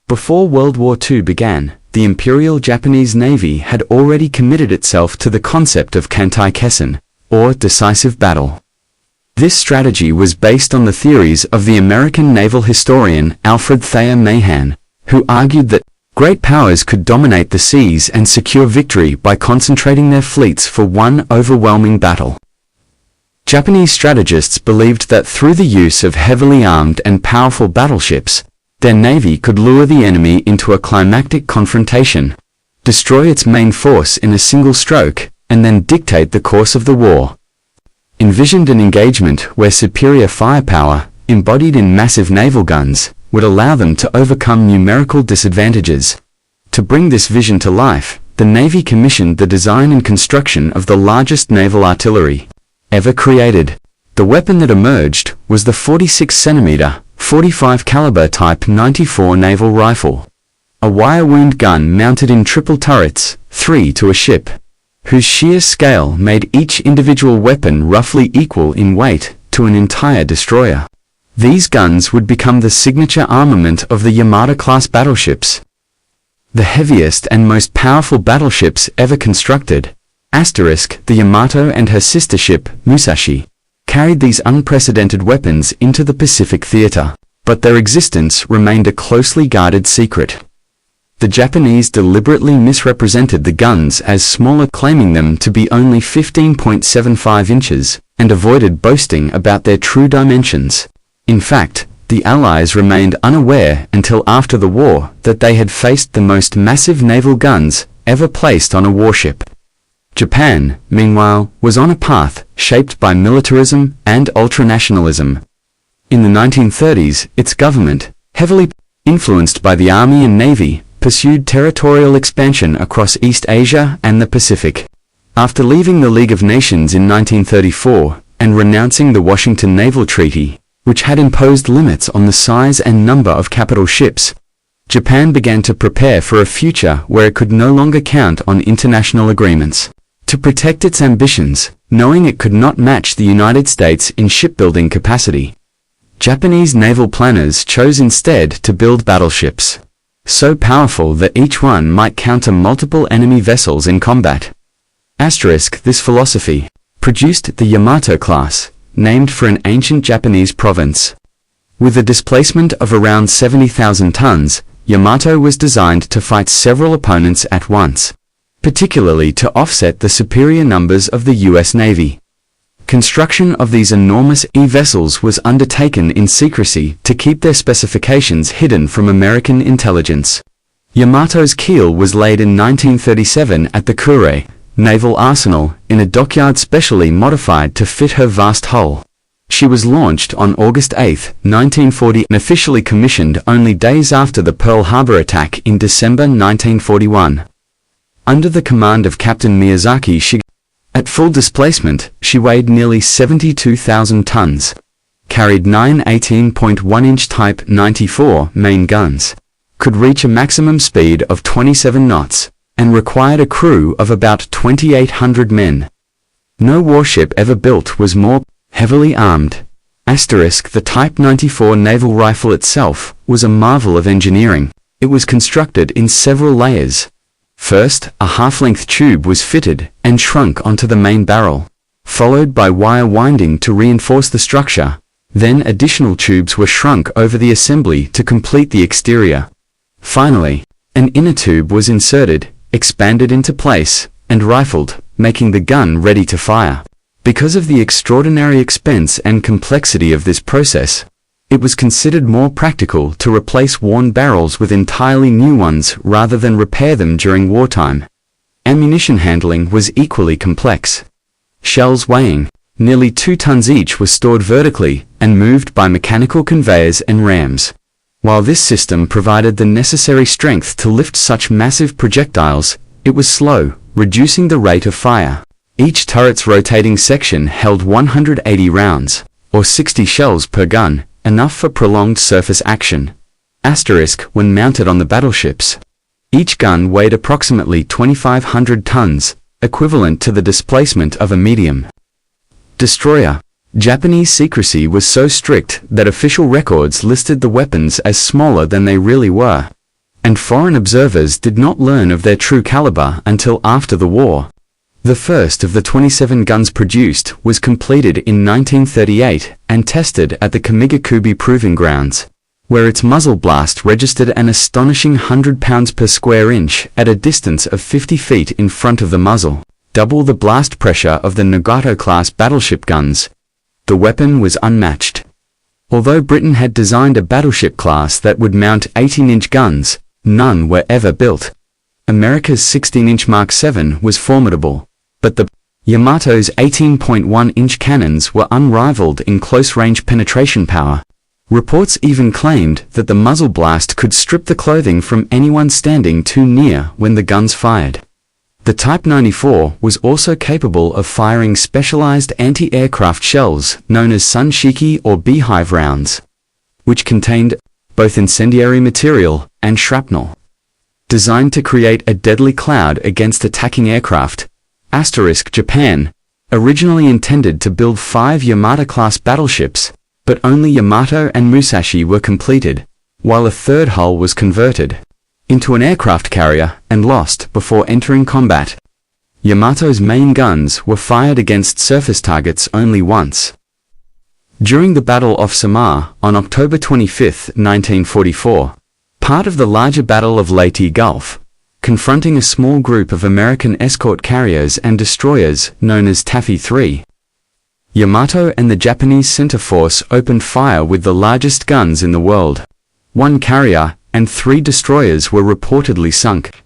Before World War II began, the Imperial Japanese Navy had already committed itself to the concept of kantai-kessen, or decisive battle. This strategy was based on the theories of the American naval historian Alfred Thayer Mahan, who argued that great powers could dominate the seas and secure victory by concentrating their fleets for one overwhelming battle. Japanese strategists believed that through the use of heavily armed and powerful battleships, their navy could lure the enemy into a climactic confrontation, destroy its main force in a single stroke, and then dictate the course of the war. Envisioned an engagement where superior firepower, embodied in massive naval guns, would allow them to overcome numerical disadvantages. To bring this vision to life, the Navy commissioned the design and construction of the largest naval artillery ever created. The weapon that emerged was the 46-centimeter, 45 caliber Type 94 naval rifle, a wire-wound gun mounted in triple turrets, 3 to a ship, whose sheer scale made each individual weapon roughly equal in weight to an entire destroyer. These guns would become the signature armament of the Yamato-class battleships, the heaviest and most powerful battleships ever constructed. The Yamato and her sister ship, Musashi, carried these unprecedented weapons into the Pacific theater, but their existence remained a closely guarded secret. The Japanese deliberately misrepresented the guns as smaller, claiming them to be only 15.75 inches, and avoided boasting about their true dimensions. In fact, the Allies remained unaware until after the war that they had faced the most massive naval guns ever placed on a warship. Japan, meanwhile, was on a path shaped by militarism and ultranationalism. In the 1930s, its government, heavily influenced by the Army and Navy, pursued territorial expansion across East Asia and the Pacific. After leaving the League of Nations in 1934 and renouncing the Washington Naval Treaty, which had imposed limits on the size and number of capital ships, Japan began to prepare for a future where it could no longer count on international agreements. To protect its ambitions, knowing it could not match the United States in shipbuilding capacity, Japanese naval planners chose instead to build battleships, so powerful that each one might counter multiple enemy vessels in combat. This philosophy produced the Yamato class, named for an ancient Japanese province. With a displacement of around 70,000 tons, Yamato was designed to fight several opponents at once, particularly to offset the superior numbers of the U.S. Navy. Construction of these enormous vessels was undertaken in secrecy to keep their specifications hidden from American intelligence. Yamato's keel was laid in 1937 at the Kure Naval Arsenal in a dockyard specially modified to fit her vast hull. She was launched on August 8, 1940 and officially commissioned only days after the Pearl Harbor attack in December 1941. Under the command of Captain Miyazaki Shiga, at full displacement, she weighed nearly 72,000 tons, carried 9 18.1-inch Type 94 main guns, could reach a maximum speed of 27 knots, and required a crew of about 2,800 men. No warship ever built was more heavily armed. The Type 94 naval rifle itself was a marvel of engineering. It was constructed in several layers. First, a half-length tube was fitted and shrunk onto the main barrel, followed by wire winding to reinforce the structure. Then additional tubes were shrunk over the assembly to complete the exterior. Finally, an inner tube was inserted, expanded into place, and rifled, making the gun ready to fire. Because of the extraordinary expense and complexity of this process, it was considered more practical to replace worn barrels with entirely new ones rather than repair them during wartime. Ammunition handling was equally complex. Shells weighing nearly 2 tons each were stored vertically and moved by mechanical conveyors and rams. While this system provided the necessary strength to lift such massive projectiles, it was slow, reducing the rate of fire. Each turret's rotating section held 180 rounds, or 60 shells per gun, enough for prolonged surface action. When mounted on the battleships, each gun weighed approximately 2,500 tons, equivalent to the displacement of a medium destroyer. Japanese secrecy was so strict that official records listed the weapons as smaller than they really were. and foreign observers did not learn of their true caliber until after the war. The first of the 27 guns produced was completed in 1938 and tested at the Kamigakubi Proving Grounds, where its muzzle blast registered an astonishing 100 pounds per square inch at a distance of 50 feet in front of the muzzle, double the blast pressure of the Nagato-class battleship guns. The weapon was unmatched. Although Britain had designed a battleship class that would mount 18-inch guns, none were ever built. America's 16-inch Mark VII was formidable, but the Yamato's 18.1-inch cannons were unrivaled in close-range penetration power. Reports even claimed that the muzzle blast could strip the clothing from anyone standing too near when the guns fired. The Type 94 was also capable of firing specialized anti-aircraft shells known as sunshiki or beehive rounds, which contained both incendiary material and shrapnel. Designed to create a deadly cloud against attacking aircraft, Japan originally intended to build 5 Yamato-class battleships, but only Yamato and Musashi were completed, while a third hull was converted into an aircraft carrier and lost before entering combat. Yamato's main guns were fired against surface targets only once. During the Battle of Samar on October 25, 1944, part of the larger Battle of Leyte Gulf, confronting a small group of American escort carriers and destroyers known as Taffy 3, Yamato and the Japanese center force opened fire with the largest guns in the world. 1 carrier and 3 destroyers were reportedly sunk,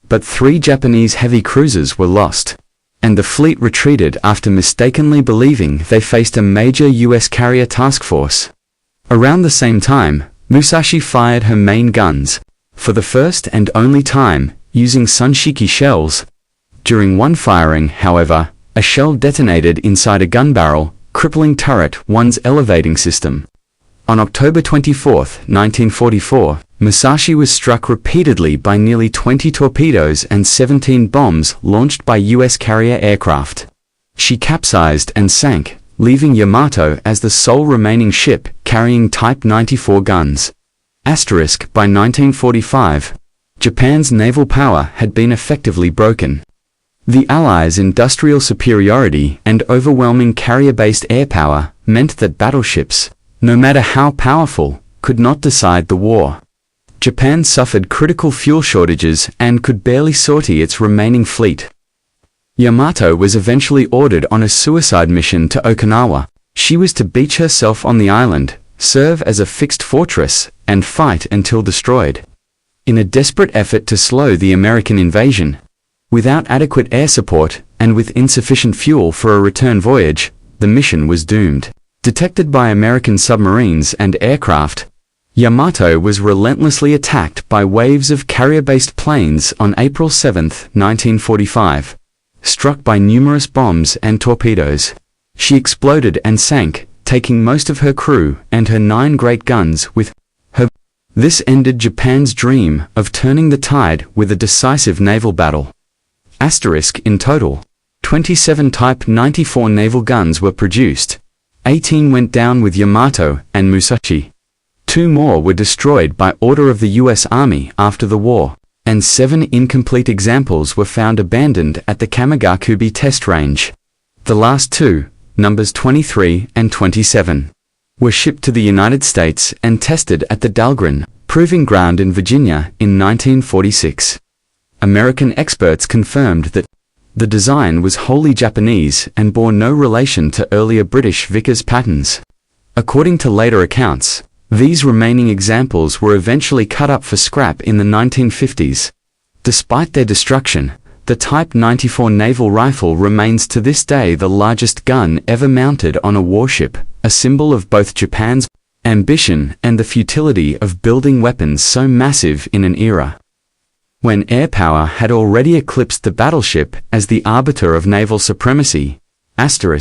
but 3 Japanese heavy cruisers were lost, and the fleet retreated after mistakenly believing they faced a major U.S. carrier task force. Around the same time, Musashi fired her main guns, for the first and only time, using sunshiki shells. During one firing, however, a shell detonated inside a gun barrel, crippling turret 1's elevating system. On October 24, 1944, Musashi was struck repeatedly by nearly 20 torpedoes and 17 bombs launched by U.S. carrier aircraft. She capsized and sank, leaving Yamato as the sole remaining ship carrying Type 94 guns. By 1945, Japan's naval power had been effectively broken. The Allies' industrial superiority and overwhelming carrier-based air power meant that battleships, no matter how powerful, could not decide the war. Japan suffered critical fuel shortages and could barely sortie its remaining fleet. Yamato was eventually ordered on a suicide mission to Okinawa. She was to beach herself on the island, serve as a fixed fortress, and fight until destroyed. In a desperate effort to slow the American invasion, without adequate air support and with insufficient fuel for a return voyage, the mission was doomed. Detected by American submarines and aircraft, Yamato was relentlessly attacked by waves of carrier-based planes on April 7, 1945. Struck by numerous bombs and torpedoes, she exploded and sank, taking most of her crew and her 9 great guns with her. This ended Japan's dream of turning the tide with a decisive naval battle. In total, 27 Type 94 naval guns were produced. 18 went down with Yamato and Musashi. 2 more were destroyed by order of the U.S. Army after the war, and 7 incomplete examples were found abandoned at the Kamigakubi test range. The last 2, numbers 23 and 27, were shipped to the United States and tested at the Dahlgren Proving Ground in Virginia in 1946. American experts confirmed that the design was wholly Japanese and bore no relation to earlier British Vickers patterns. According to later accounts, these remaining examples were eventually cut up for scrap in the 1950s. Despite their destruction, the Type 94 naval rifle remains to this day the largest gun ever mounted on a warship, a symbol of both Japan's ambition and the futility of building weapons so massive in an era when air power had already eclipsed the battleship as the arbiter of naval supremacy.